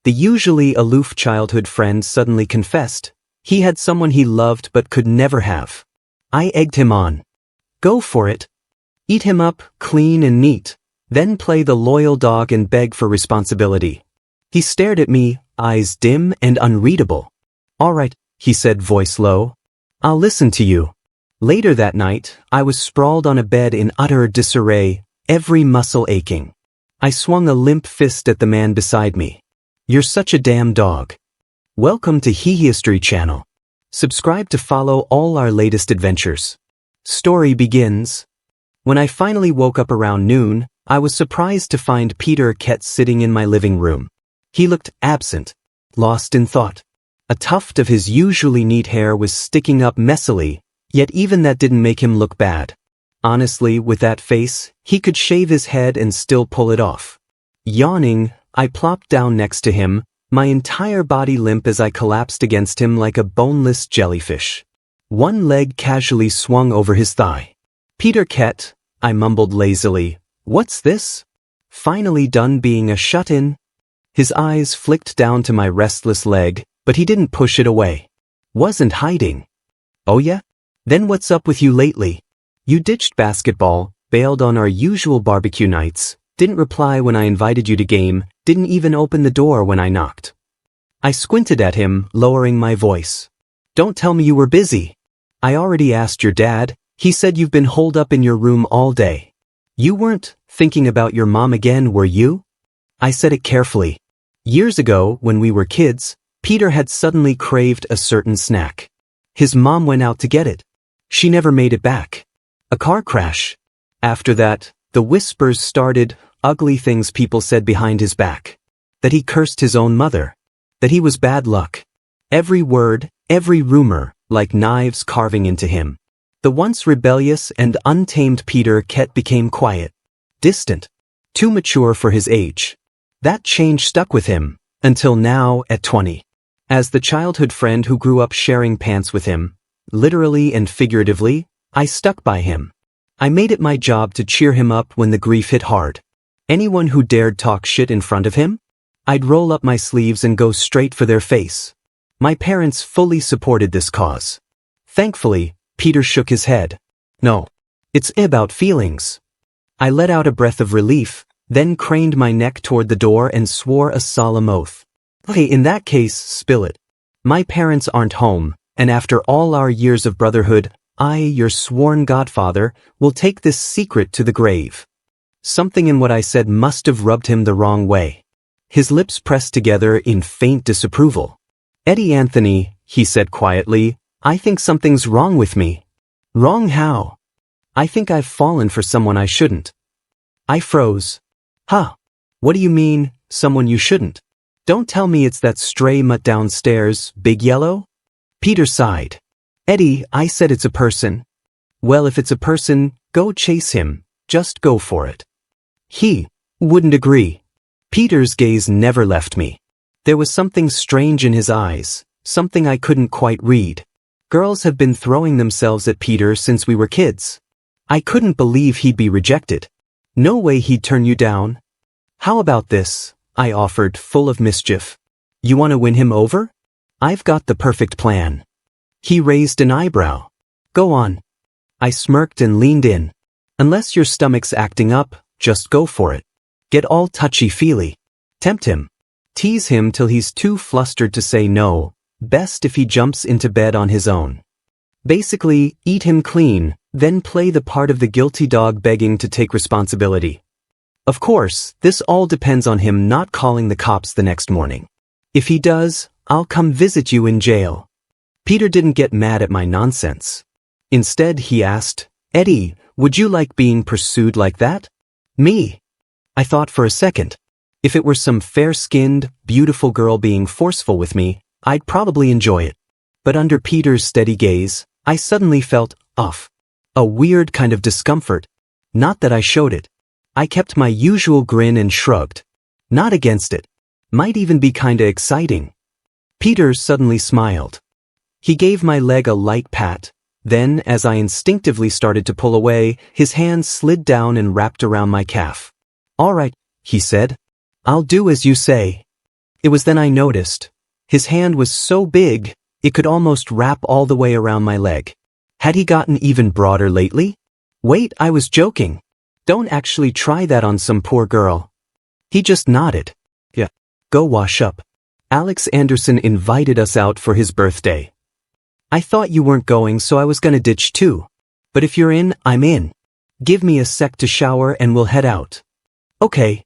The usually aloof childhood friend suddenly confessed he had someone he loved but could never have. I egged him on. Go for it. Eat him up, clean and neat. Then play the loyal dog and beg for responsibility. He stared at me, eyes dim and unreadable. All right, he said, voice low. I'll listen to you. Later that night, I was sprawled on a bed in utter disarray, every muscle aching. I swung a limp fist at the man beside me. You're such a damn dog. Welcome to History Channel. Subscribe to follow all our latest adventures. Story begins. When I finally woke up around noon, I was surprised to find Peter Kett sitting in my living room. He looked absent, lost in thought. A tuft of his usually neat hair was sticking up messily, yet even that didn't make him look bad. Honestly, with that face, he could shave his head and still pull it off. Yawning, I plopped down next to him, my entire body limp as I collapsed against him like a boneless jellyfish. One leg casually swung over his thigh. Peter Kett, I mumbled lazily, what's this? Finally done being a shut-in? His eyes flicked down to my restless leg, but he didn't push it away. Wasn't hiding. Oh yeah? Then what's up with you lately? You ditched basketball, bailed on our usual barbecue nights, didn't reply when I invited you to game, didn't even open the door when I knocked. I squinted at him, lowering my voice. Don't tell me you were busy. I already asked your dad. He said you've been holed up in your room all day. You weren't thinking about your mom again, were you? I said it carefully. Years ago, when we were kids, Peter had suddenly craved a certain snack. His mom went out to get it. She never made it back. A car crash. After that, the whispers started, ugly things people said behind his back. That he cursed his own mother. That he was bad luck. Every word, every rumor, like knives carving into him. The once rebellious and untamed Peter Kett became quiet. Distant. Too mature for his age. That change stuck with him, until now at 20. As the childhood friend who grew up sharing pants with him, literally and figuratively, I stuck by him. I made it my job to cheer him up when the grief hit hard. Anyone who dared talk shit in front of him, I'd roll up my sleeves and go straight for their face. My parents fully supported this cause. Thankfully, Peter shook his head. No. It's about feelings. I let out a breath of relief, then craned my neck toward the door and swore a solemn oath. Okay, in that case, spill it. My parents aren't home, and after all our years of brotherhood, I, your sworn godfather, will take this secret to the grave. Something in what I said must have rubbed him the wrong way. His lips pressed together in faint disapproval. Eddie Anthony, he said quietly, I think something's wrong with me. Wrong how? I think I've fallen for someone I shouldn't. I froze. Huh? What do you mean, someone you shouldn't? Don't tell me it's that stray mutt downstairs, Big Yellow? Peter sighed. Eddie, I said it's a person. Well, if it's a person, go chase him. Just go for it. He wouldn't agree. Peter's gaze never left me. There was something strange in his eyes, something I couldn't quite read. Girls have been throwing themselves at Peter since we were kids. I couldn't believe he'd be rejected. No way he'd turn you down. How about this? I offered, full of mischief. You want to win him over? I've got the perfect plan. He raised an eyebrow. Go on. I smirked and leaned in. Unless your stomach's acting up, just go for it. Get all touchy-feely. Tempt him. Tease him till he's too flustered to say no. Best if he jumps into bed on his own. Basically, eat him clean, then play the part of the guilty dog begging to take responsibility. Of course, this all depends on him not calling the cops the next morning. If he does, I'll come visit you in jail. Peter didn't get mad at my nonsense. Instead, he asked, Eddie, would you like being pursued like that? Me? I thought for a second. If it were some fair-skinned, beautiful girl being forceful with me, I'd probably enjoy it. But under Peter's steady gaze, I suddenly felt off. A weird kind of discomfort. Not that I showed it. I kept my usual grin and shrugged. Not against it. Might even be kinda exciting. Peter suddenly smiled. He gave my leg a light pat. Then, as I instinctively started to pull away, his hand slid down and wrapped around my calf. All right, he said. I'll do as you say. It was then I noticed. His hand was so big, it could almost wrap all the way around my leg. Had he gotten even broader lately? Wait, I was joking. Don't actually try that on some poor girl. He just nodded. Yeah. Go wash up. Alex Anderson invited us out for his birthday. I thought you weren't going, so I was gonna ditch too. But if you're in, I'm in. Give me a sec to shower and we'll head out. Okay.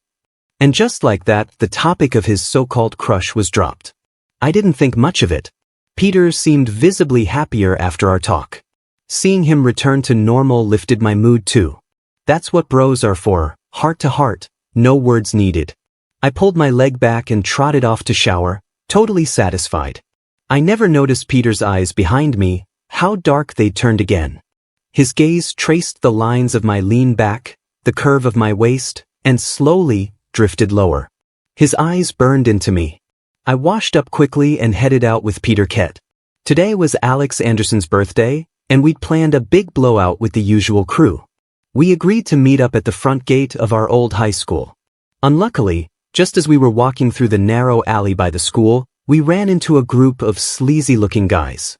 And just like that, the topic of his so-called crush was dropped. I didn't think much of it. Peter seemed visibly happier after our talk. Seeing him return to normal lifted my mood too. That's what bros are for, heart to heart, no words needed. I pulled my leg back and trotted off to shower, totally satisfied. I never noticed Peter's eyes behind me, how dark they turned again. His gaze traced the lines of my lean back, the curve of my waist, and slowly drifted lower. His eyes burned into me. I washed up quickly and headed out with Peter Kett. Today was Alex Anderson's birthday, and we'd planned a big blowout with the usual crew. We agreed to meet up at the front gate of our old high school. Unluckily, just as we were walking through the narrow alley by the school, we ran into a group of sleazy-looking guys.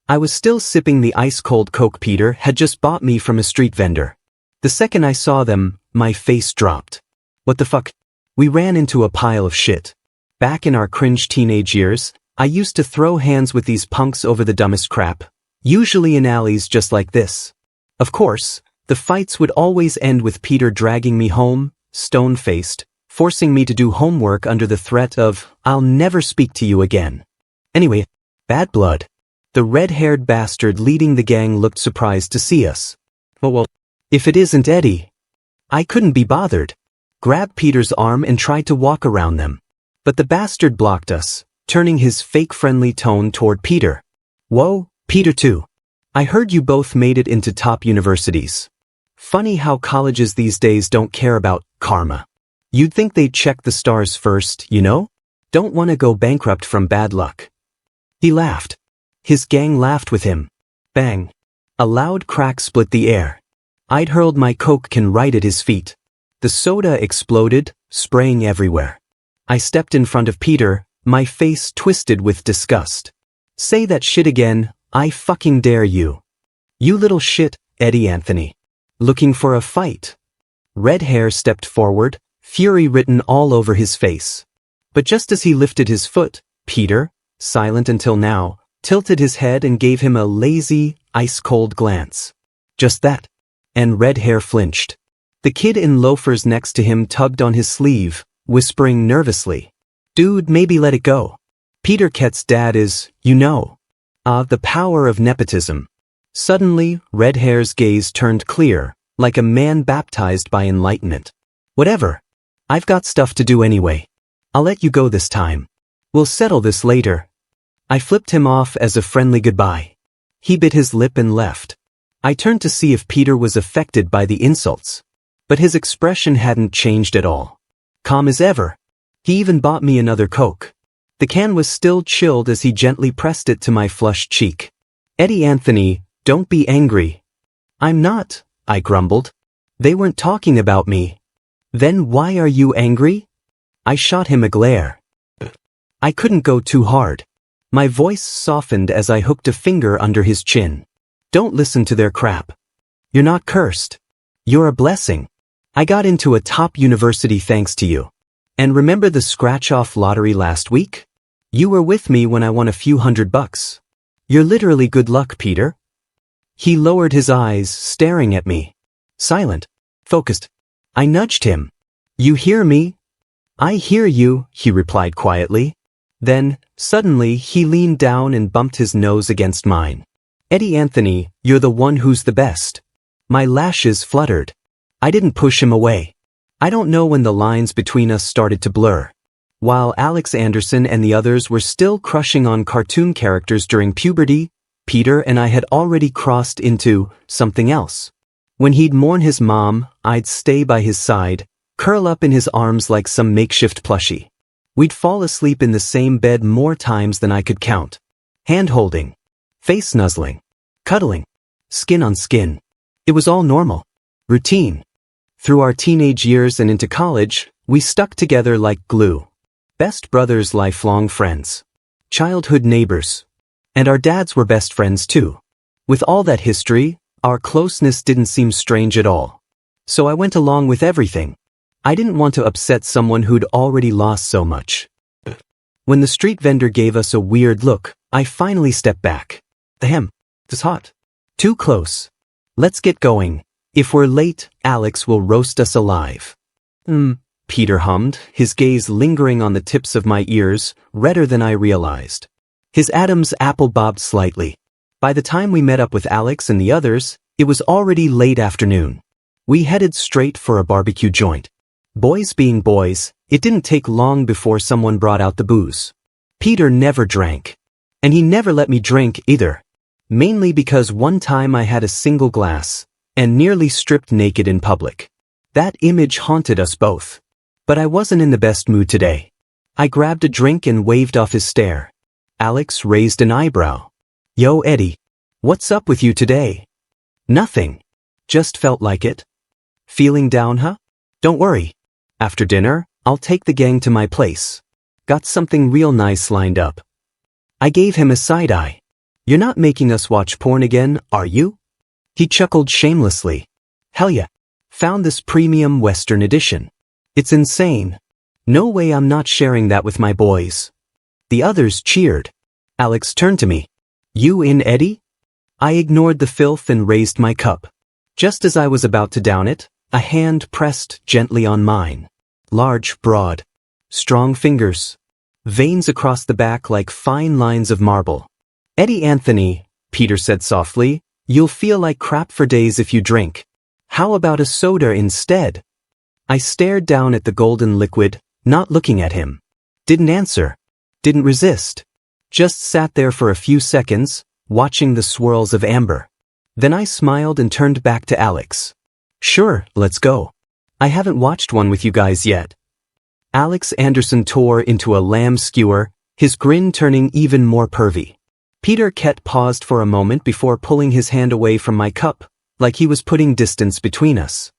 I was still sipping the ice-cold Coke Peter had just bought me from a street vendor. The second I saw them, my face dropped. What the fuck? We ran into a pile of shit. Back in our cringe teenage years, I used to throw hands with these punks over the dumbest crap, usually in alleys just like this. Of course, the fights would always end with Peter dragging me home, stone-faced, forcing me to do homework under the threat of, "I'll never speak to you again." Anyway, bad blood. The red-haired bastard leading the gang looked surprised to see us. Well, if it isn't Eddie. I couldn't be bothered. Grabbed Peter's arm and tried to walk around them. But the bastard blocked us, turning his fake-friendly tone toward Peter. Whoa, Peter too. I heard you both made it into top universities. Funny how colleges these days don't care about karma. You'd think they'd check the stars first, you know? Don't want to go bankrupt from bad luck. He laughed. His gang laughed with him. Bang. A loud crack split the air. I'd hurled my Coke can right at his feet. The soda exploded, spraying everywhere. I stepped in front of Peter, my face twisted with disgust. Say that shit again, I fucking dare you. You little shit, Eddie Anthony. Looking for a fight? Red hair stepped forward, fury written all over his face. But just as he lifted his foot, Peter, silent until now, tilted his head and gave him a lazy, ice-cold glance. Just that. And red hair flinched. The kid in loafers next to him tugged on his sleeve, whispering nervously. Dude, maybe let it go. Peter Kett's dad is, you know. The power of nepotism. Suddenly, red hair's gaze turned clear, like a man baptized by enlightenment. Whatever. I've got stuff to do anyway. I'll let you go this time. We'll settle this later. I flipped him off as a friendly goodbye. He bit his lip and left. I turned to see if Peter was affected by the insults. But his expression hadn't changed at all. Calm as ever. He even bought me another Coke. The can was still chilled as he gently pressed it to my flushed cheek. Eddie Anthony, don't be angry. I'm not, I grumbled. They weren't talking about me. Then why are you angry? I shot him a glare. I couldn't go too hard. My voice softened as I hooked a finger under his chin. Don't listen to their crap. You're not cursed. You're a blessing. I got into a top university thanks to you. And remember the scratch-off lottery last week? You were with me when I won a few $100. You're literally good luck, Peter. He lowered his eyes, staring at me. Silent. Focused. I nudged him. You hear me? I hear you, he replied quietly. Then, suddenly, he leaned down and bumped his nose against mine. Eddie Anthony, you're the one who's the best. My lashes fluttered. I didn't push him away. I don't know when the lines between us started to blur. While Alex Anderson and the others were still crushing on cartoon characters during puberty, Peter and I had already crossed into something else. When he'd mourn his mom, I'd stay by his side, curl up in his arms like some makeshift plushie. We'd fall asleep in the same bed more times than I could count. Hand-holding. Face nuzzling. Cuddling. Skin on skin. It was all normal. Routine. Through our teenage years and into college, we stuck together like glue. Best brothers, lifelong friends. Childhood neighbors. And our dads were best friends too. With all that history, our closeness didn't seem strange at all. So I went along with everything. I didn't want to upset someone who'd already lost so much. When the street vendor gave us a weird look, I finally stepped back. Ahem, it's hot. Too close. Let's get going. If we're late, Alex will roast us alive. Peter hummed, his gaze lingering on the tips of my ears, redder than I realized. His Adam's apple bobbed slightly. By the time we met up with Alex and the others, it was already late afternoon. We headed straight for a barbecue joint. Boys being boys, it didn't take long before someone brought out the booze. Peter never drank. And he never let me drink either. Mainly because one time I had a single glass, and nearly stripped naked in public. That image haunted us both. But I wasn't in the best mood today. I grabbed a drink and waved off his stare. Alex raised an eyebrow. Yo, Eddie. What's up with you today? Nothing. Just felt like it. Feeling down, huh? Don't worry. After dinner, I'll take the gang to my place. Got something real nice lined up. I gave him a side eye. You're not making us watch porn again, are you? He chuckled shamelessly. Hell yeah. Found this premium Western edition. It's insane. No way I'm not sharing that with my boys. The others cheered. Alex turned to me. You in, Eddie? I ignored the filth and raised my cup. Just as I was about to down it, a hand pressed gently on mine. Large, broad, strong fingers. Veins across the back like fine lines of marble. Eddie Anthony, Peter said softly, you'll feel like crap for days if you drink. How about a soda instead? I stared down at the golden liquid, not looking at him. Didn't answer. Didn't resist. Just sat there for a few seconds, watching the swirls of amber. Then I smiled and turned back to Alex. Sure, let's go. I haven't watched one with you guys yet. Alex Anderson tore into a lamb skewer, his grin turning even more pervy. Peter Kett paused for a moment before pulling his hand away from my cup, like he was putting distance between us.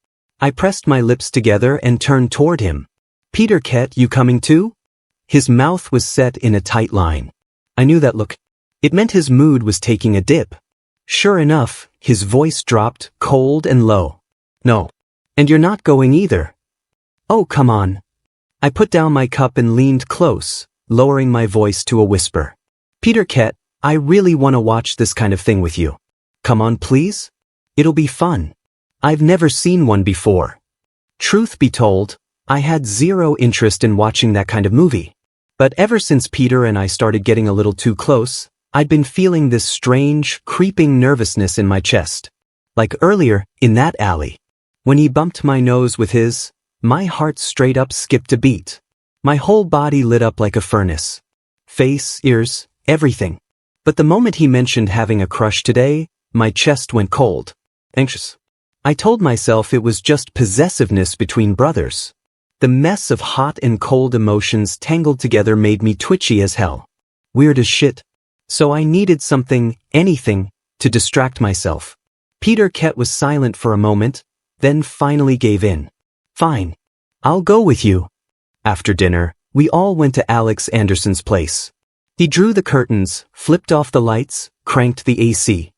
I pressed my lips together and turned toward him. Peter Kett, you coming too? His mouth was set in a tight line. I knew that look. It meant his mood was taking a dip. Sure enough, his voice dropped, cold and low. No. And you're not going either. Oh, come on. I put down my cup and leaned close, lowering my voice to a whisper. Peter Kett, I really want to watch this kind of thing with you. Come on, please? It'll be fun. I've never seen one before. Truth be told, I had zero interest in watching that kind of movie. But ever since Peter and I started getting a little too close, I'd been feeling this strange, creeping nervousness in my chest. Like earlier, in that alley. When he bumped my nose with his, my heart straight up skipped a beat. My whole body lit up like a furnace. Face, ears, everything. But the moment he mentioned having a crush today, my chest went cold. Anxious. I told myself it was just possessiveness between brothers. The mess of hot and cold emotions tangled together made me twitchy as hell. Weird as shit. So I needed something, anything, to distract myself. Peter Kett was silent for a moment, then finally gave in. Fine. I'll go with you. After dinner, we all went to Alex Anderson's place. He drew the curtains, flipped off the lights, cranked the AC.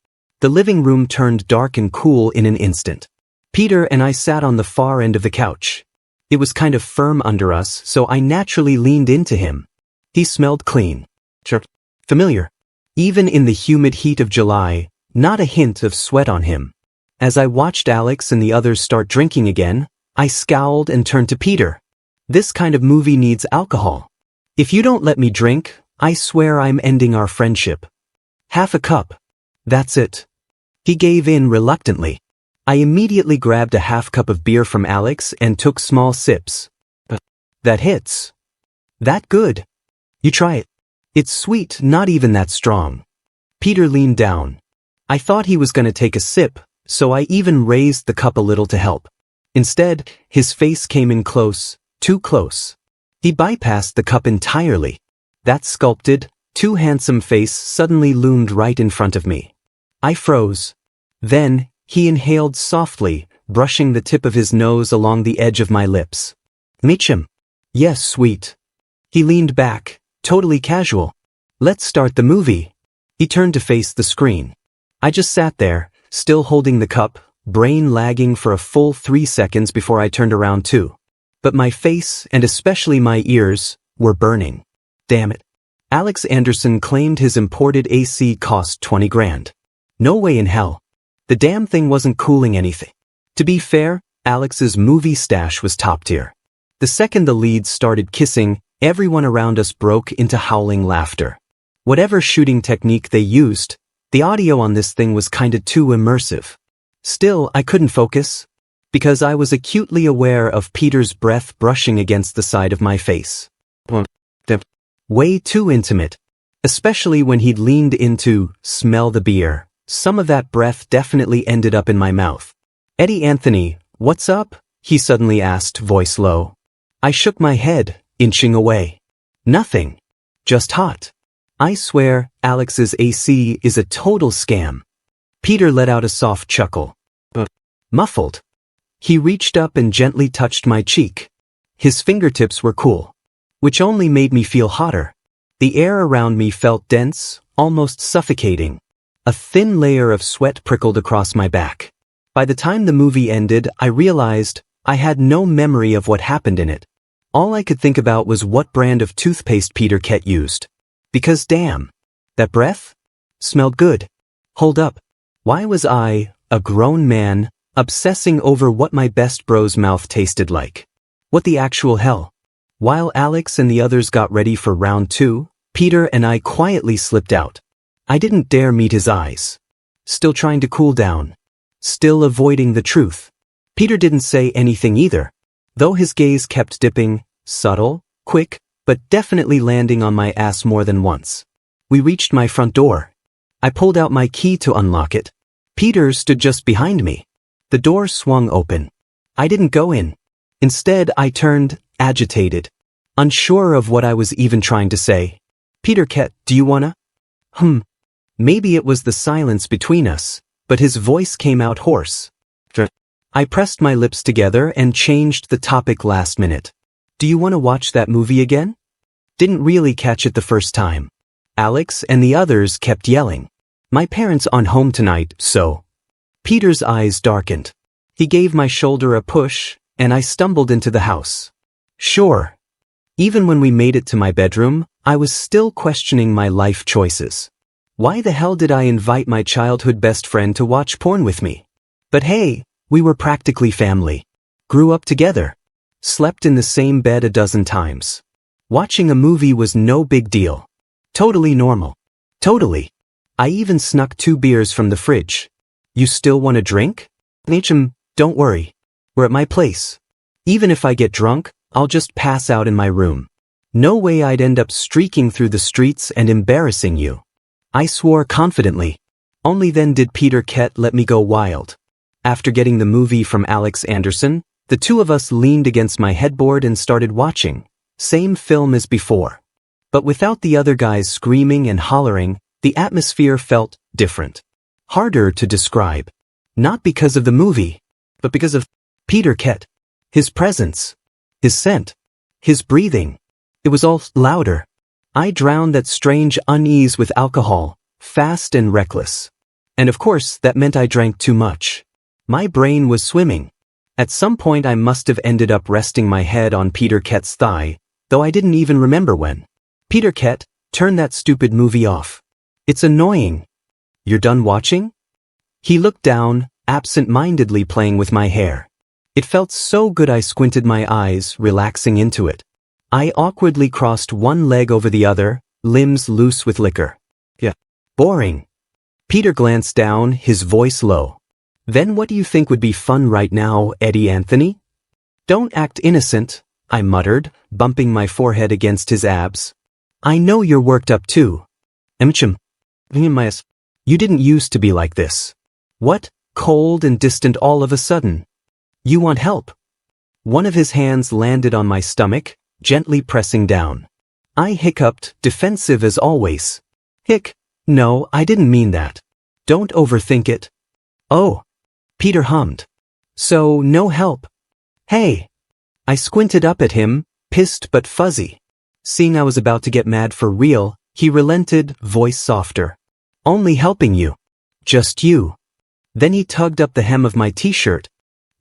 The living room turned dark and cool in an instant. Peter and I sat on the far end of the couch. It was kind of firm under us, so I naturally leaned into him. He smelled clean. Familiar. Even in the humid heat of July, not a hint of sweat on him. As I watched Alex and the others start drinking again, I scowled and turned to Peter. This kind of movie needs alcohol. If you don't let me drink, I swear I'm ending our friendship. Half a cup. That's it. He gave in reluctantly. I immediately grabbed a half cup of beer from Alex and took small sips. That hits. That good. You try it. It's sweet, not even that strong. Peter leaned down. I thought he was going to take a sip, so I even raised the cup a little to help. Instead, his face came in close, too close. He bypassed the cup entirely. That sculpted, too handsome face suddenly loomed right in front of me. I froze. Then, he inhaled softly, brushing the tip of his nose along the edge of my lips. Meechum. Yes, sweet. He leaned back, totally casual. Let's start the movie. He turned to face the screen. I just sat there, still holding the cup, brain lagging for a full 3 seconds before I turned around too. But my face, and especially my ears, were burning. Damn it. Alex Anderson claimed his imported AC cost 20 grand. No way in hell. The damn thing wasn't cooling anything. To be fair, Alex's movie stash was top tier. The second the leads started kissing, everyone around us broke into howling laughter. Whatever shooting technique they used, the audio on this thing was kinda too immersive. Still, I couldn't focus, because I was acutely aware of Peter's breath brushing against the side of my face. Way too intimate. Especially when he'd leaned into, smell the beer. Some of that breath definitely ended up in my mouth. Eddie Anthony, what's up? He suddenly asked, voice low. I shook my head, inching away. Nothing. Just hot. I swear, Alex's AC is a total scam. Peter let out a soft chuckle. Muffled. He reached up and gently touched my cheek. His fingertips were cool, which only made me feel hotter. The air around me felt dense, almost suffocating. A thin layer of sweat prickled across my back. By the time the movie ended, I realized I had no memory of what happened in it. All I could think about was what brand of toothpaste Peter Kett used. Because damn, that breath smelled good. Hold up. Why was I, a grown man, obsessing over what my best bro's mouth tasted like? What the actual hell? While Alex and the others got ready for round 2, Peter and I quietly slipped out. I didn't dare meet his eyes. Still trying to cool down. Still avoiding the truth. Peter didn't say anything either, though his gaze kept dipping, subtle, quick, but definitely landing on my ass more than once. We reached my front door. I pulled out my key to unlock it. Peter stood just behind me. The door swung open. I didn't go in. Instead, I turned, agitated, unsure of what I was even trying to say. Peter Kett, do you wanna? Maybe it was the silence between us, but his voice came out hoarse. I pressed my lips together and changed the topic last minute. Do you want to watch that movie again? Didn't really catch it the first time. Alex and the others kept yelling. My parents aren't home tonight, so. Peter's eyes darkened. He gave my shoulder a push, and I stumbled into the house. Sure. Even when we made it to my bedroom, I was still questioning my life choices. Why the hell did I invite my childhood best friend to watch porn with me? But hey, we were practically family. Grew up together. Slept in the same bed a dozen times. Watching a movie was no big deal. Totally normal. Totally. I even snuck 2 beers from the fridge. You still want a drink? Don't worry. We're at my place. Even if I get drunk, I'll just pass out in my room. No way I'd end up streaking through the streets and embarrassing you. I swore confidently. Only then did Peter Kett let me go wild. After getting the movie from Alex Anderson, the 2 of us leaned against my headboard and started watching. Same film as before. But without the other guys screaming and hollering, the atmosphere felt different. Harder to describe. Not because of the movie, but because of Peter Kett. His presence. His scent. His breathing. It was all louder. I drowned that strange unease with alcohol, fast and reckless. And of course, that meant I drank too much. My brain was swimming. At some point I must have ended up resting my head on Peter Kett's thigh, though I didn't even remember when. Peter Kett, turn that stupid movie off. It's annoying. You're done watching? He looked down, absent-mindedly playing with my hair. It felt so good I squinted my eyes, relaxing into it. I awkwardly crossed one leg over the other, limbs loose with liquor. Yeah. Boring. Peter glanced down, his voice low. Then what do you think would be fun right now, Eddie Anthony? Don't act innocent, I muttered, bumping my forehead against his abs. I know you're worked up too. You didn't used to be like this. What? Cold and distant all of a sudden. You want help? One of his hands landed on my stomach, gently pressing down. I hiccuped, defensive as always. No, I didn't mean that. Don't overthink it. Oh. Peter hummed. So, no help. Hey. I squinted up at him, pissed but fuzzy. Seeing I was about to get mad for real, he relented, voice softer. Only helping you. Just you. Then he tugged up the hem of my t-shirt.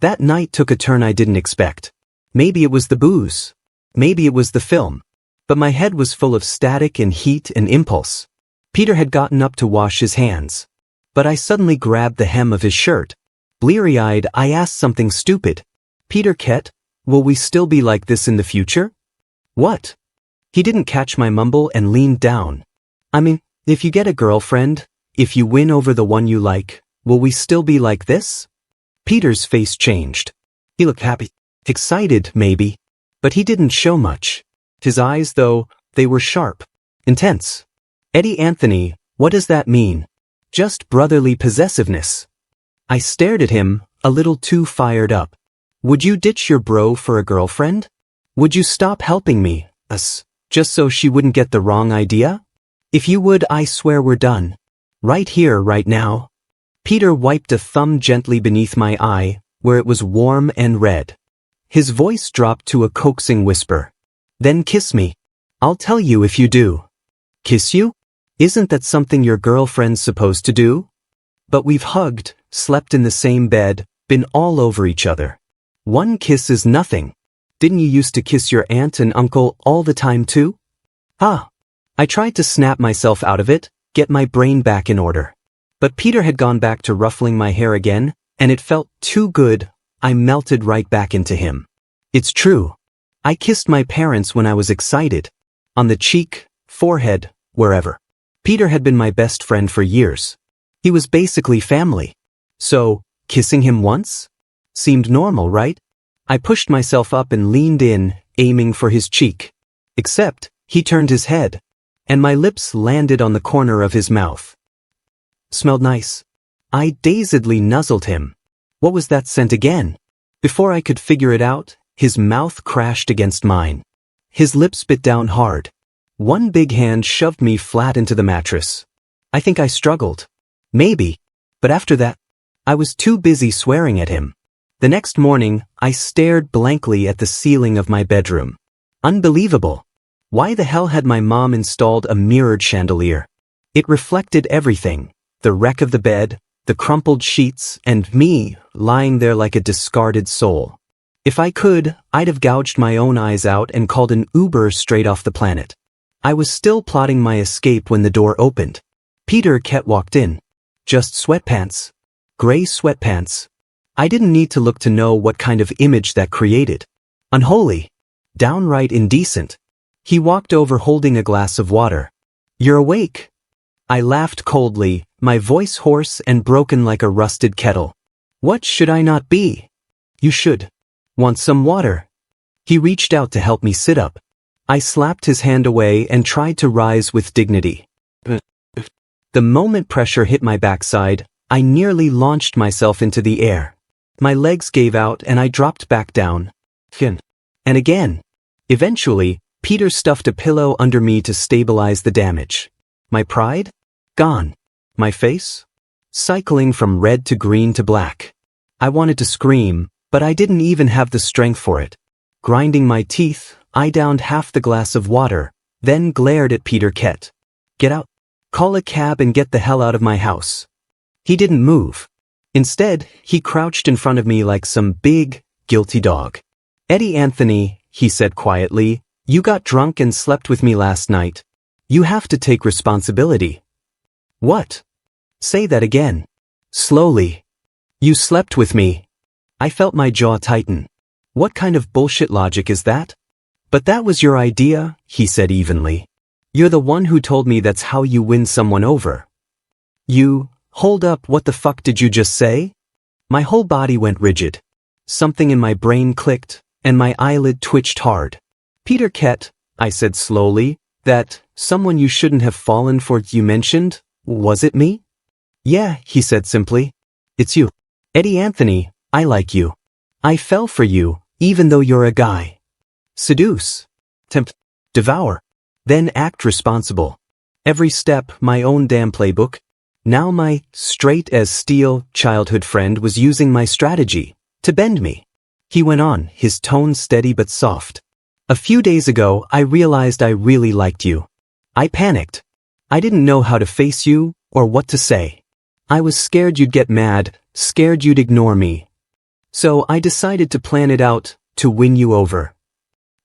That night took a turn I didn't expect. Maybe it was the booze. Maybe it was the film. But my head was full of static and heat and impulse. Peter had gotten up to wash his hands. But I suddenly grabbed the hem of his shirt. Bleary-eyed, I asked something stupid. Peter Ket, will we still be like this in the future? What? He didn't catch my mumble and leaned down. I mean, if you get a girlfriend, if you win over the one you like, will we still be like this? Peter's face changed. He looked happy. Excited, maybe. But he didn't show much. His eyes, though, they were sharp. Intense. Eddie Anthony, what does that mean? Just brotherly possessiveness. I stared at him, a little too fired up. Would you ditch your bro for a girlfriend? Would you stop helping me, just so she wouldn't get the wrong idea? If you would, I swear we're done. Right here, right now. Peter wiped a thumb gently beneath my eye, where it was warm and red. His voice dropped to a coaxing whisper. Then kiss me. I'll tell you if you do. Kiss you? Isn't that something your girlfriend's supposed to do? But we've hugged, slept in the same bed, been all over each other. One kiss is nothing. Didn't you used to kiss your aunt and uncle all the time too? Ah. I tried to snap myself out of it, get my brain back in order. But Peter had gone back to ruffling my hair again, and it felt too good. I melted right back into him. It's true. I kissed my parents when I was excited. On the cheek, forehead, wherever. Peter had been my best friend for years. He was basically family. So, kissing him once? Seemed normal, right? I pushed myself up and leaned in, aiming for his cheek. Except, he turned his head, and my lips landed on the corner of his mouth. Smelled nice. I dazedly nuzzled him. What was that scent again? Before I could figure it out, his mouth crashed against mine. His lips bit down hard. One big hand shoved me flat into the mattress. I think I struggled. Maybe. But after that, I was too busy swearing at him. The next morning, I stared blankly at the ceiling of my bedroom. Unbelievable. Why the hell had my mom installed a mirrored chandelier? It reflected everything. The wreck of the bed, the crumpled sheets, and me lying there like a discarded soul. If I could, I'd have gouged my own eyes out and called an Uber straight off the planet. I was still plotting my escape when the door opened. Peter Ket walked in. Just sweatpants. Gray sweatpants. I didn't need to look to know what kind of image that created. Unholy. Downright indecent. He walked over holding a glass of water. You're awake. I laughed coldly, my voice hoarse and broken like a rusted kettle. What should I not be? You should. Want some water? He reached out to help me sit up. I slapped his hand away and tried to rise with dignity. The moment pressure hit my backside, I nearly launched myself into the air. My legs gave out and I dropped back down. And again. Eventually, Peter stuffed a pillow under me to stabilize the damage. My pride? Gone. My face? Cycling from red to green to black. I wanted to scream, but I didn't even have the strength for it. Grinding my teeth, I downed half the glass of water, then glared at Peter Ket. Get out. Call a cab and get the hell out of my house. He didn't move. Instead, he crouched in front of me like some big, guilty dog. Eddie Anthony, he said quietly, you got drunk and slept with me last night. You have to take responsibility. What? Say that again. Slowly. You slept with me. I felt my jaw tighten. What kind of bullshit logic is that? But that was your idea, he said evenly. You're the one who told me that's how you win someone over. Hold up, what the fuck did you just say? My whole body went rigid. Something in my brain clicked, and my eyelid twitched hard. Peter Ket, I said slowly, that someone you shouldn't have fallen for you mentioned, was it me? Yeah, he said simply. It's you. Eddie Anthony, I like you. I fell for you, even though you're a guy. Seduce. Tempt. Devour. Then act responsible. Every step, my own damn playbook. Now my straight-as-steel childhood friend was using my strategy to bend me. He went on, his tone steady but soft. A few days ago, I realized I really liked you. I panicked. I didn't know how to face you, or what to say. I was scared you'd get mad, scared you'd ignore me. So I decided to plan it out, to win you over.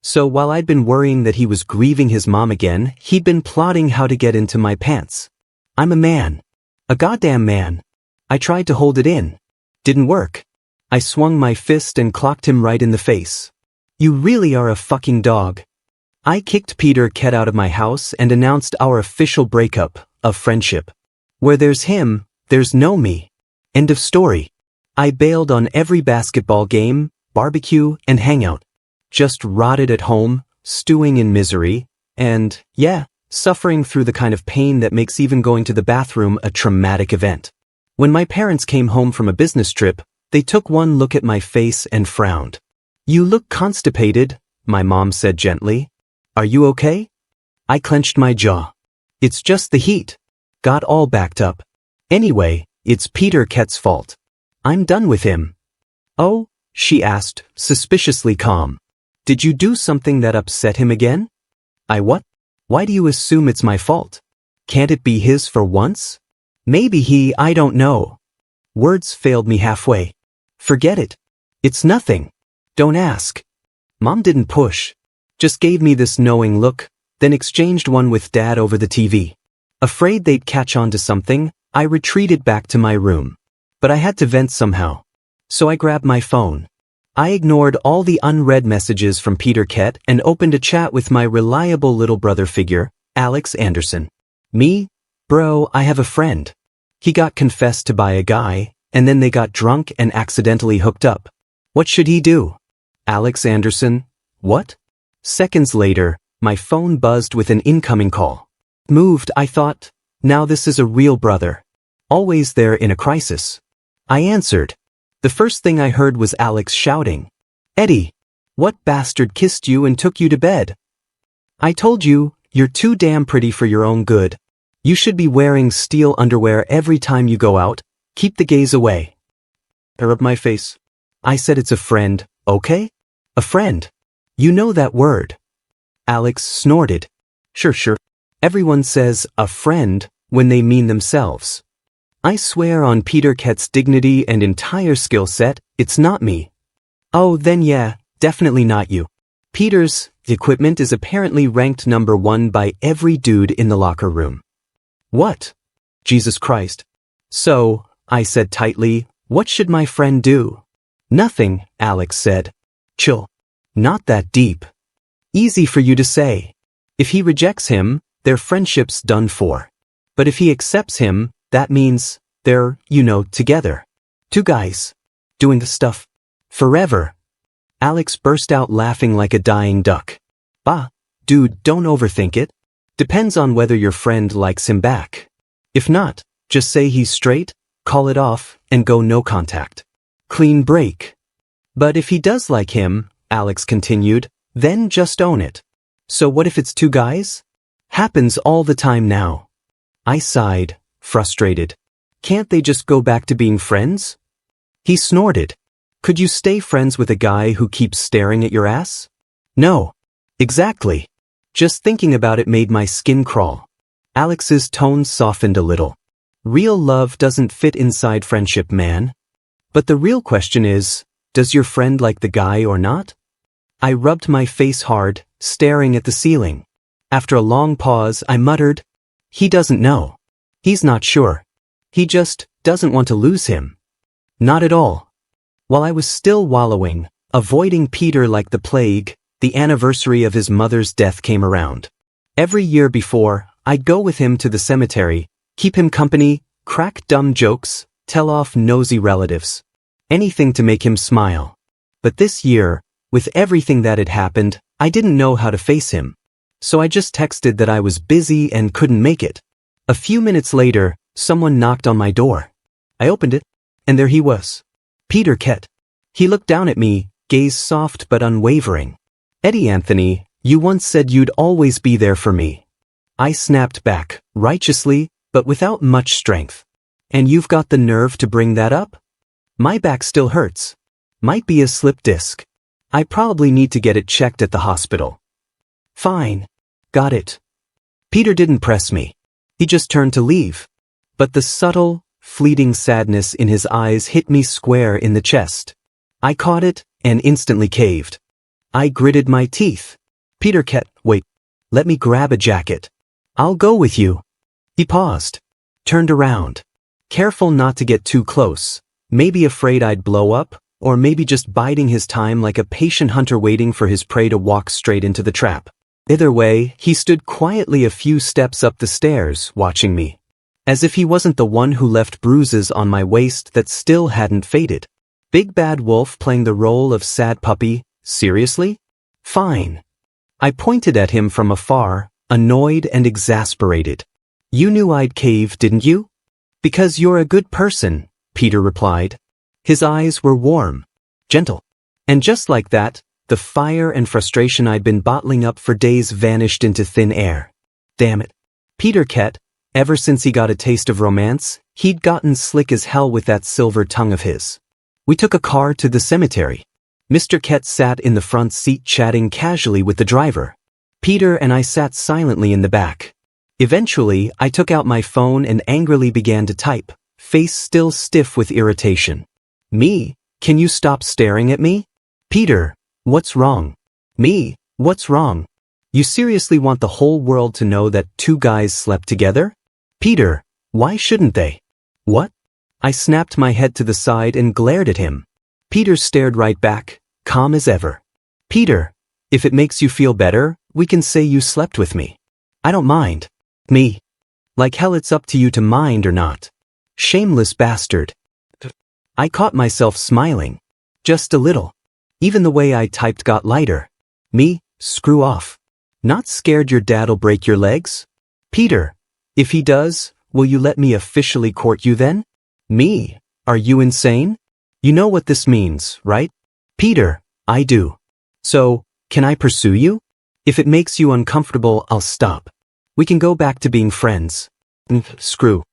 So while I'd been worrying that he was grieving his mom again, he'd been plotting how to get into my pants. I'm a man. A goddamn man. I tried to hold it in. Didn't work. I swung my fist and clocked him right in the face. You really are a fucking dog. I kicked Peter Ket out of my house and announced our official breakup, of friendship. Where there's him, there's no me. End of story. I bailed on every basketball game, barbecue, and hangout. Just rotted at home, stewing in misery, and, yeah, suffering through the kind of pain that makes even going to the bathroom a traumatic event. When my parents came home from a business trip, they took one look at my face and frowned. You look constipated, my mom said gently. Are you okay? I clenched my jaw. It's just the heat. Got all backed up. Anyway, it's Peter Ket's fault. I'm done with him. Oh? She asked, suspiciously calm. Did you do something that upset him again? I what? Why do you assume it's my fault? Can't it be his for once? Maybe I don't know. Words failed me halfway. Forget it. It's nothing. Don't ask. Mom didn't push. Just gave me this knowing look, then exchanged one with Dad over the TV. Afraid they'd catch on to something, I retreated back to my room. But I had to vent somehow. So I grabbed my phone. I ignored all the unread messages from Peter Ket and opened a chat with my reliable little brother figure, Alex Anderson. Me? Bro, I have a friend. He got confessed to by a guy, and then they got drunk and accidentally hooked up. What should he do? Alex Anderson? What? Seconds later, my phone buzzed with an incoming call. Moved, I thought. Now this is a real brother. Always there in a crisis. I answered. The first thing I heard was Alex shouting. Eddie, what bastard kissed you and took you to bed? I told you, you're too damn pretty for your own good. You should be wearing steel underwear every time you go out. Keep the gaze away. I rubbed my face. I said it's a friend, okay? A friend. You know that word. Alex snorted. Sure. Everyone says a friend when they mean themselves. I swear on Peter Ket's dignity and entire skill set, it's not me. Oh, then yeah, definitely not you. Peter's equipment is apparently ranked number 1 by every dude in the locker room. What? Jesus Christ. So, I said tightly, what should my friend do? Nothing, Alex said. Chill. Not that deep. Easy for you to say. If he rejects him, their friendship's done for. But if he accepts him, that means they're, together. 2 guys. Doing the stuff. Forever. Alex burst out laughing like a dying duck. Bah, dude, don't overthink it. Depends on whether your friend likes him back. If not, just say he's straight, call it off, and go no contact. Clean break. But if he does like him, Alex continued, then just own it. So what if it's 2 guys? Happens all the time now. I sighed, frustrated. Can't they just go back to being friends? He snorted. Could you stay friends with a guy who keeps staring at your ass? No. Exactly. Just thinking about it made my skin crawl. Alex's tone softened a little. Real love doesn't fit inside friendship, man. But the real question is, does your friend like the guy or not? I rubbed my face hard, staring at the ceiling. After a long pause, I muttered, he doesn't know. He's not sure. He just doesn't want to lose him. Not at all. While I was still wallowing, avoiding Peter like the plague, the anniversary of his mother's death came around. Every year before, I'd go with him to the cemetery, keep him company, crack dumb jokes, tell off nosy relatives. Anything to make him smile. But this year, with everything that had happened, I didn't know how to face him. So I just texted that I was busy and couldn't make it. A few minutes later, someone knocked on my door. I opened it, and there he was. Peter Ket. He looked down at me, gaze soft but unwavering. Eddie Anthony, you once said you'd always be there for me. I snapped back, righteously, but without much strength. And you've got the nerve to bring that up? My back still hurts. Might be a slip disc. I probably need to get it checked at the hospital. Fine. Got it. Peter didn't press me. He just turned to leave. But the subtle, fleeting sadness in his eyes hit me square in the chest. I caught it and instantly caved. I gritted my teeth. Peter kept, wait. Let me grab a jacket. I'll go with you. He paused. Turned around. Careful not to get too close. Maybe afraid I'd blow up, or maybe just biding his time like a patient hunter waiting for his prey to walk straight into the trap. Either way, he stood quietly a few steps up the stairs, watching me. As if he wasn't the one who left bruises on my waist that still hadn't faded. Big Bad Wolf playing the role of sad puppy, seriously? Fine. I pointed at him from afar, annoyed and exasperated. You knew I'd cave, didn't you? Because you're a good person, Peter replied. His eyes were warm, gentle. And just like that, the fire and frustration I'd been bottling up for days vanished into thin air. Damn it. Peter Kett, ever since he got a taste of romance, he'd gotten slick as hell with that silver tongue of his. We took a car to the cemetery. Mr. Kett sat in the front seat chatting casually with the driver. Peter and I sat silently in the back. Eventually, I took out my phone and angrily began to type, face still stiff with irritation. Me? Can you stop staring at me? Peter, what's wrong? Me? What's wrong? You seriously want the whole world to know that two guys slept together? Peter, why shouldn't they? What? I snapped my head to the side and glared at him. Peter stared right back, calm as ever. Peter, if it makes you feel better, we can say you slept with me. I don't mind. Me. Like hell it's up to you to mind or not. Shameless bastard. I caught myself smiling. Just a little. Even the way I typed got lighter. Me, screw off. Not scared your dad'll break your legs? Peter, if he does, will you let me officially court you then? Me, are you insane? You know what this means, right? Peter, I do. So, can I pursue you? If it makes you uncomfortable, I'll stop. We can go back to being friends. Screw.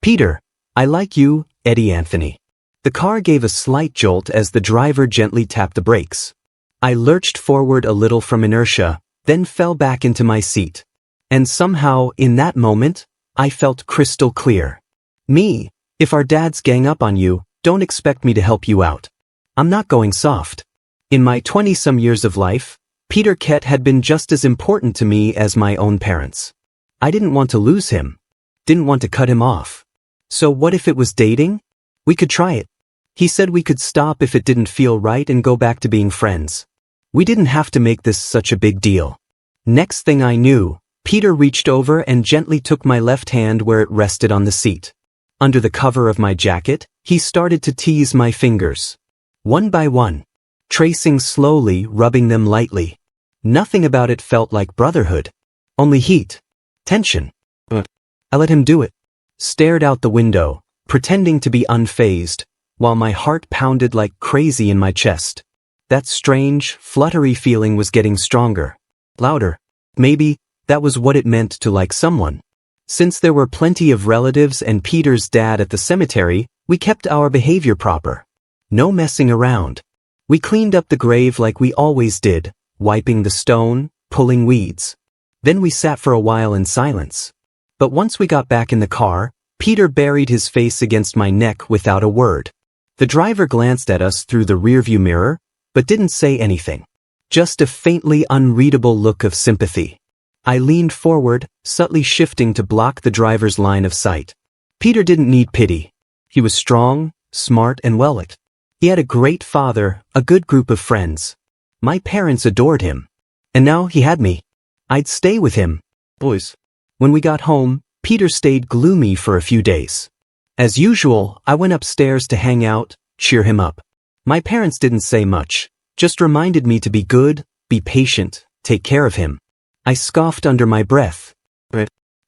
Peter, I like you, Eddie Anthony. The car gave a slight jolt as the driver gently tapped the brakes. I lurched forward a little from inertia, then fell back into my seat. And somehow, in that moment, I felt crystal clear. Me, if our dads gang up on you, don't expect me to help you out. I'm not going soft. In my 20-some years of life, Peter Kett had been just as important to me as my own parents. I didn't want to lose him. Didn't want to cut him off. So what if it was dating? We could try it. He said we could stop if it didn't feel right and go back to being friends. We didn't have to make this such a big deal. Next thing I knew, Peter reached over and gently took my left hand where it rested on the seat. Under the cover of my jacket, he started to tease my fingers. One by one. Tracing slowly, rubbing them lightly. Nothing about it felt like brotherhood. Only heat. Tension. I let him do it. Stared out the window, pretending to be unfazed, while my heart pounded like crazy in my chest. That strange, fluttery feeling was getting stronger. Louder. Maybe that was what it meant to like someone. Since there were plenty of relatives and Peter's dad at the cemetery, we kept our behavior proper. No messing around. We cleaned up the grave like we always did, wiping the stone, pulling weeds. Then we sat for a while in silence. But once we got back in the car, Peter buried his face against my neck without a word. The driver glanced at us through the rearview mirror, but didn't say anything. Just a faintly unreadable look of sympathy. I leaned forward, subtly shifting to block the driver's line of sight. Peter didn't need pity. He was strong, smart, and well-lit. He had a great father, a good group of friends. My parents adored him. And now he had me. I'd stay with him. Boys. When we got home, Peter stayed gloomy for a few days. As usual, I went upstairs to hang out, cheer him up. My parents didn't say much, just reminded me to be good, be patient, take care of him. I scoffed under my breath.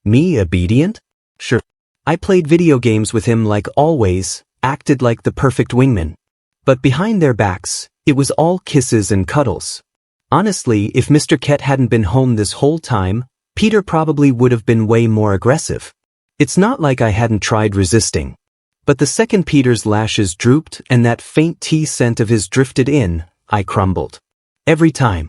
Me obedient? Sure. I played video games with him like always, acted like the perfect wingman. But behind their backs, it was all kisses and cuddles. Honestly, if Mr. Kett hadn't been home this whole time, Peter probably would have been way more aggressive. It's not like I hadn't tried resisting. But the second Peter's lashes drooped and that faint tea scent of his drifted in, I crumbled. Every time.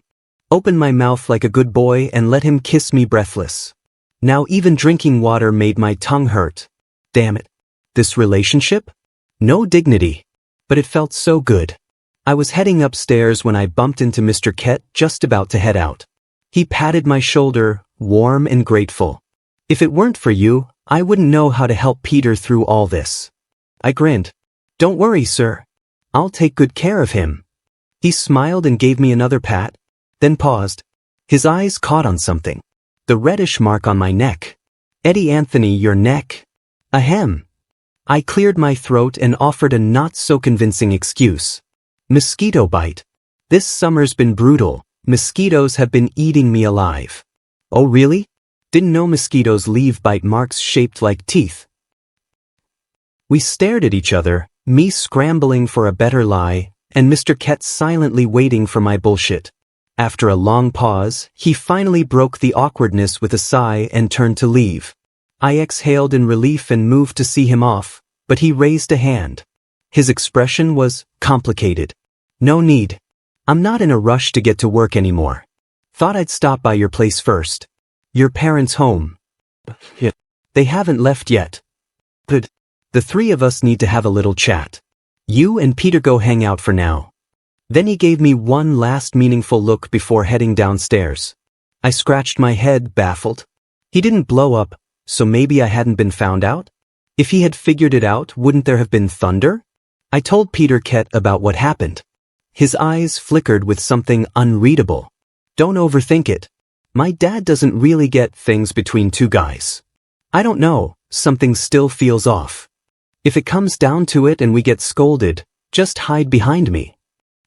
Opened my mouth like a good boy and let him kiss me breathless. Now even drinking water made my tongue hurt. Damn it. This relationship? No dignity. But it felt so good. I was heading upstairs when I bumped into Mr. Kett, just about to head out. He patted my shoulder, warm and grateful. If it weren't for you, I wouldn't know how to help Peter through all this. I grinned. Don't worry, sir. I'll take good care of him. He smiled and gave me another pat, then paused. His eyes caught on something. The reddish mark on my neck. Eddie Anthony, your neck. Ahem. I cleared my throat and offered a not-so-convincing excuse. Mosquito bite. This summer's been brutal. Mosquitoes have been eating me alive. Oh really? Didn't know mosquitoes leave bite marks shaped like teeth. We stared at each other, me scrambling for a better lie, and Mr. Kett silently waiting for my bullshit. After a long pause, he finally broke the awkwardness with a sigh and turned to leave. I exhaled in relief and moved to see him off, but he raised a hand. His expression was complicated. No need. I'm not in a rush to get to work anymore. Thought I'd stop by your place first. Your parents' home. Yeah. They haven't left yet. Good. The three of us need to have a little chat. You and Peter go hang out for now. Then he gave me one last meaningful look before heading downstairs. I scratched my head, baffled. He didn't blow up, so maybe I hadn't been found out? If he had figured it out, wouldn't there have been thunder? I told Peter Kett about what happened. His eyes flickered with something unreadable. Don't overthink it. My dad doesn't really get things between two guys. I don't know, something still feels off. If it comes down to it and we get scolded, just hide behind me.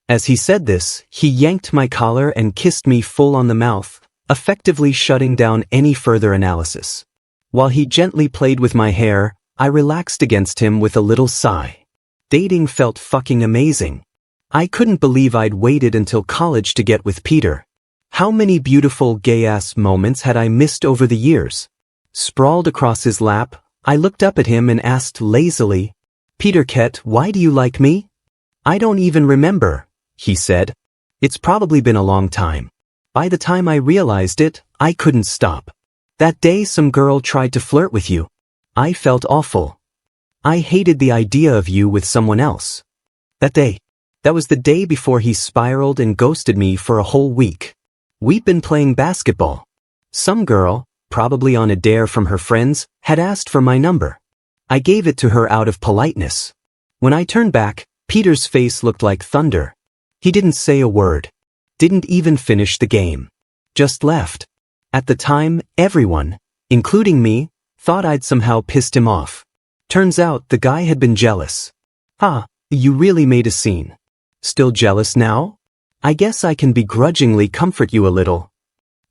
As he said this, he yanked my collar and kissed me full on the mouth, effectively shutting down any further analysis. While he gently played with my hair, I relaxed against him with a little sigh. Dating felt fucking amazing. I couldn't believe I'd waited until college to get with Peter. How many beautiful gay-ass moments had I missed over the years? Sprawled across his lap, I looked up at him and asked lazily, Peter Kett, why do you like me? I don't even remember, he said. It's probably been a long time. By the time I realized it, I couldn't stop. That day some girl tried to flirt with you. I felt awful. I hated the idea of you with someone else. That was the day before he spiraled and ghosted me for a whole week. We'd been playing basketball. Some girl, probably on a dare from her friends, had asked for my number. I gave it to her out of politeness. When I turned back, Peter's face looked like thunder. He didn't say a word. Didn't even finish the game. Just left. At the time, everyone, including me, thought I'd somehow pissed him off. Turns out the guy had been jealous. You really made a scene. Still jealous now? I guess I can begrudgingly comfort you a little.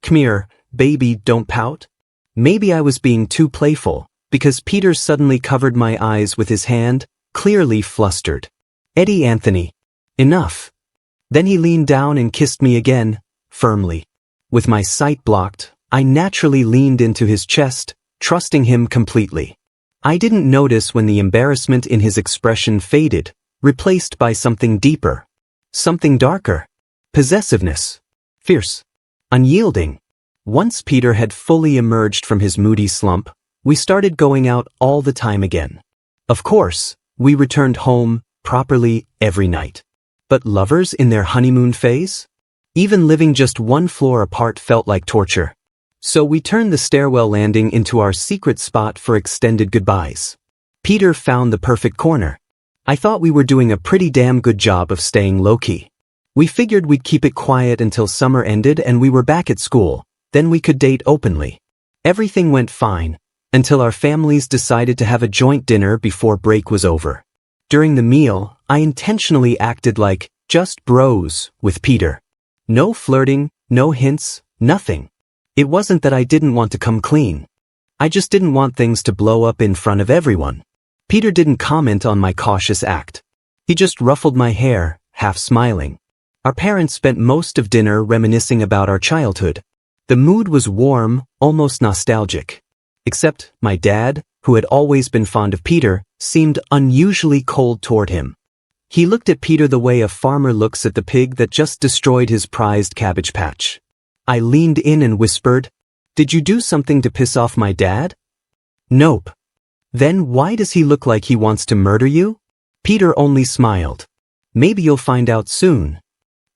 Come here, baby, don't pout. Maybe I was being too playful, because Peter suddenly covered my eyes with his hand, clearly flustered. Eddie Anthony. Enough. Then he leaned down and kissed me again, firmly. With my sight blocked, I naturally leaned into his chest, trusting him completely. I didn't notice when the embarrassment in his expression faded, replaced by something deeper. Something darker. Possessiveness. Fierce. Unyielding. Once Peter had fully emerged from his moody slump, we started going out all the time again. Of course, we returned home, properly, every night. But lovers in their honeymoon phase? Even living just one floor apart felt like torture. So we turned the stairwell landing into our secret spot for extended goodbyes. Peter found the perfect corner. I thought we were doing a pretty damn good job of staying low-key. We figured we'd keep it quiet until summer ended and we were back at school, then we could date openly. Everything went fine, until our families decided to have a joint dinner before break was over. During the meal, I intentionally acted like just bros with Peter. No flirting, no hints, nothing. It wasn't that I didn't want to come clean. I just didn't want things to blow up in front of everyone. Peter didn't comment on my cautious act. He just ruffled my hair, half smiling. Our parents spent most of dinner reminiscing about our childhood. The mood was warm, almost nostalgic. Except my dad, who had always been fond of Peter, seemed unusually cold toward him. He looked at Peter the way a farmer looks at the pig that just destroyed his prized cabbage patch. I leaned in and whispered, "Did you do something to piss off my dad?" "Nope." "Then why does he look like he wants to murder you?" Peter only smiled. "Maybe you'll find out soon."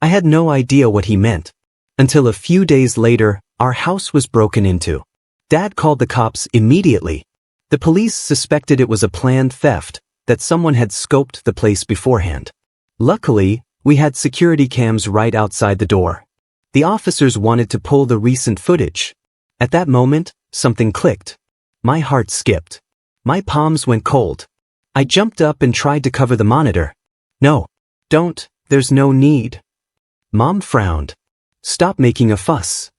I had no idea what he meant. Until a few days later, our house was broken into. Dad called the cops immediately. The police suspected it was a planned theft, that someone had scoped the place beforehand. Luckily, we had security cams right outside the door. The officers wanted to pull the recent footage. At that moment, something clicked. My heart skipped. My palms went cold. I jumped up and tried to cover the monitor. "No. Don't, there's no need." Mom frowned. "Stop making a fuss."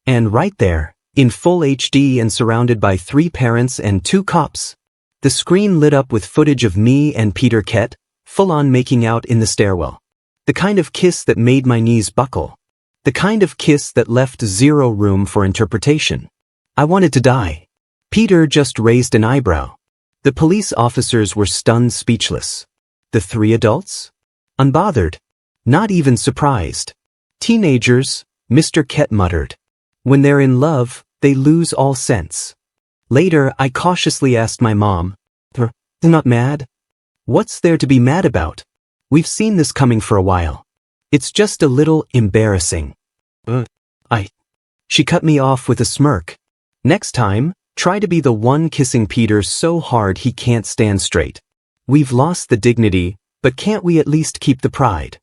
And right there, in full HD and surrounded by 3 parents and 2 cops, the screen lit up with footage of me and Peter Kett, full-on making out in the stairwell. The kind of kiss that made my knees buckle. The kind of kiss that left zero room for interpretation. I wanted to die. Peter just raised an eyebrow. The police officers were stunned speechless. The 3 adults? Unbothered. Not even surprised. "Teenagers," Mr. Kett muttered. "When they're in love, they lose all sense." Later, I cautiously asked my mom, "They're not mad?" "What's there to be mad about? We've seen this coming for a while. It's just a little embarrassing." She cut me off with a smirk. "Next time, try to be the one kissing Peter so hard he can't stand straight. We've lost the dignity, but can't we at least keep the pride?"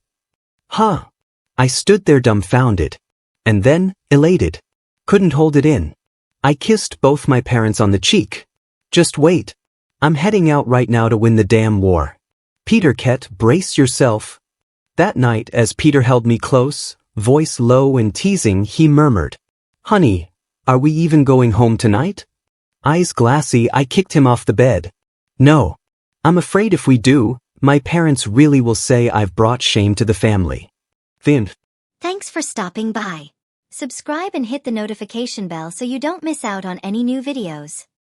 Huh. I stood there dumbfounded. And then, elated. Couldn't hold it in. I kissed both my parents on the cheek. "Just wait. I'm heading out right now to win the damn war. Peter Kett, brace yourself." That night, as Peter held me close, voice low and teasing, he murmured, "Honey, are we even going home tonight?" Eyes glassy, I kicked him off the bed. "No. I'm afraid if we do, my parents really will say I've brought shame to the family." Fin. Thanks for stopping by. Subscribe and hit the notification bell so you don't miss out on any new videos.